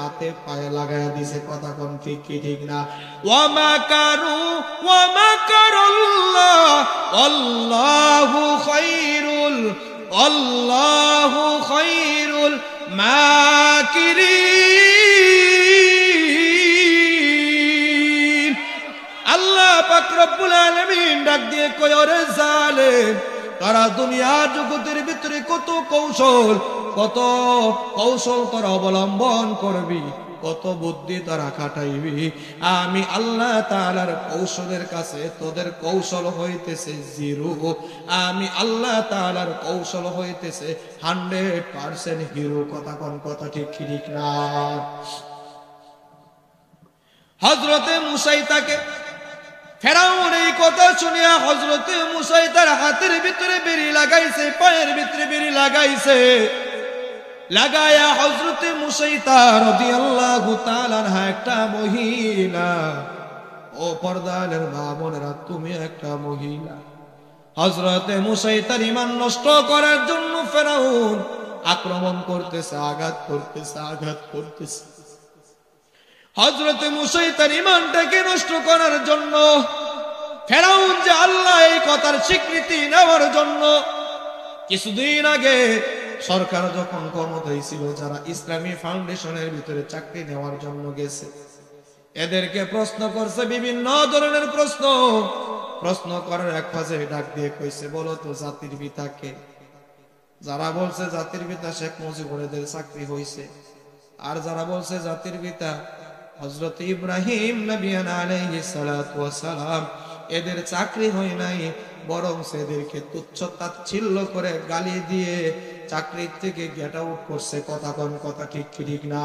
হাতে পায়ে লাগায়া দিছে। কথা কোন ঠিক কি ঠিক না? ওয়া মাকারুল্লাহ আল্লাহু খায়রুল মাকিরিন। আল্লাহ পাক রব্বুল আলামিন ডাক দিয়ে কয়, ওরে জালেম, তারা দুনিয়ার জগতের ভিতরে কত কৌশল তারা অবলম্বন করবি, কত বুদ্ধি তারা খাটাইবি। আমি আল্লাহ তাআলার কৌশলের কাছে তোদের কৌশল হইতেছে জিরো। আমি আল্লাহ তাআলার কৌশল হইতেছে 100% হিরো। কথা কোন কথা ঠিক ঠিক না? হযরতে মুসা তাকে ফেরাউন এই কথা শুনিয়া হযরতে মুসা তার হাতের ভিতরে বেরি লাগাইছে, পায়ের ভিতরে বেরি লাগাইছে। লাগায়া হযরতে মুসা রাদিয়াল্লাহু তাআলা একটা মহিলা, ও পর্দার মা বোনেরা, তুমি একটা মহিলা। হযরতে মুসা তার ঈমান নষ্ট করার জন্য ফেরাউন আক্রমণ করতেছে, আঘাত করতেছে। হযরতে মুসা তার ঈমানটাকে নষ্ট করার জন্য ফেরাউন যে আল্লাহ এই কথার স্বীকৃতি নেওয়ার জন্য কিছুদিন আগে সরকার যখন ক্ষমতায় ছিল, যারা ইসলামী ফাউন্ডেশনের ভিতরে চাকরি নেওয়ার জন্য গেছে, এদেরকে প্রশ্ন করছে, বিভিন্ন ধরনের প্রশ্ন করার এক ফাজে ডাক দিয়ে কইছে, বলো তো জাতির পিতা কে? যারা বলছে জাতির পিতা শেখ মুজিবুর, এদের চাকরি হইছে। আর যারা বলছে জাতির পিতা হযরত ইব্রাহিম নবী আলাইহিস সালাতু ওয়াস সালাম, এদের চাকরি হয় নাই, বরং এদেরকে তুচ্ছ তাচ্ছিল্য করে গালি দিয়ে চাকরি থেকে গেট আউট করছে। কথা কোন কথা ঠিক ঠিক না?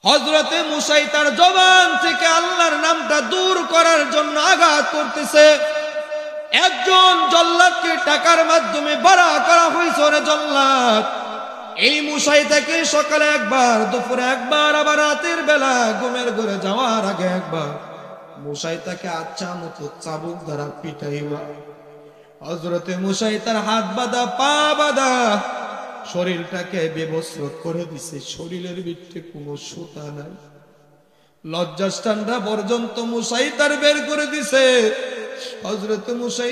হযরতে মুসা তার জবান থেকে আল্লাহর নামটা দূর করার জন্য আঘাত করতেছে। একজন জল্লাদকে টাকার মাধ্যমে ভাড়া করা হয়েছে। ওরে জল্লাদ, এই মুসা তাকে সকালে একবার, দুপুরে একবার, আবার রাতের বেলা ঘুমের ঘরে যাওয়ার আগে একবার মুসা তাকে আচ্ছা মতো চাবুক দ্বারা পিটাইবা। হযরতে মুসা তার হাত বাঁধা, পা বাঁধা, শরীরটাকে বেবস্ত্র করে দিছে। শরীরের ভিতরে কোনো সুতা নাই, লজ্জাস্থানটা পর্যন্ত মুসা তার বের করে দিছে। হযরতে মুসা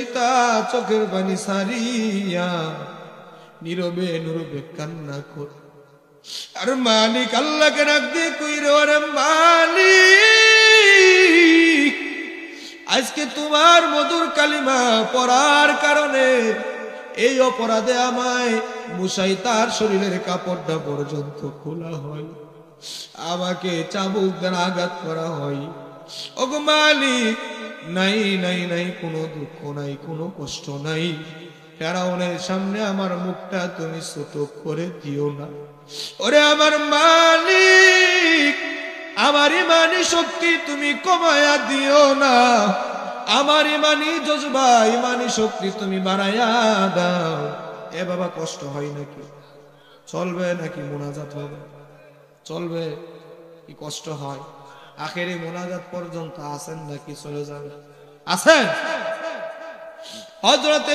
চোখের পানি সারিয়া নীরবে কান্না করে আর মালিক আল্লাহকে ডাক দিয়ে কইরে, ওরে মালিক, আজকে তোমার মধুর কালিমা পড়ার কারণে এই অপরাধে আমায় মুসা তার শরীরের কাপড়টা পর্যন্ত খোলা হয়, আমাকে চাবুক দ্বারা আঘাত করা হয়। ওগো মালিক, নাই কোনো দুঃখ নাই, কোনো কষ্ট নাই। ফেরাউনের সামনে আমার মুখটা তুমি ছোট করে দিও না। ওরে আমার মালিক, আমার ইমানি শক্তি তুমি কমায়া দিও না। আমার ইমানি জজবা, ইমানি শক্তি তুমি বাড়াইয়া দাও। এ বাবা, কষ্ট হয় নাকি? চলবে নাকি মোনাজাত হবে? চলবে কি কষ্ট হয়? আখেরি মোনাজাত পর্যন্ত আছেন নাকি চলে যাবে? আছেন? হযরতে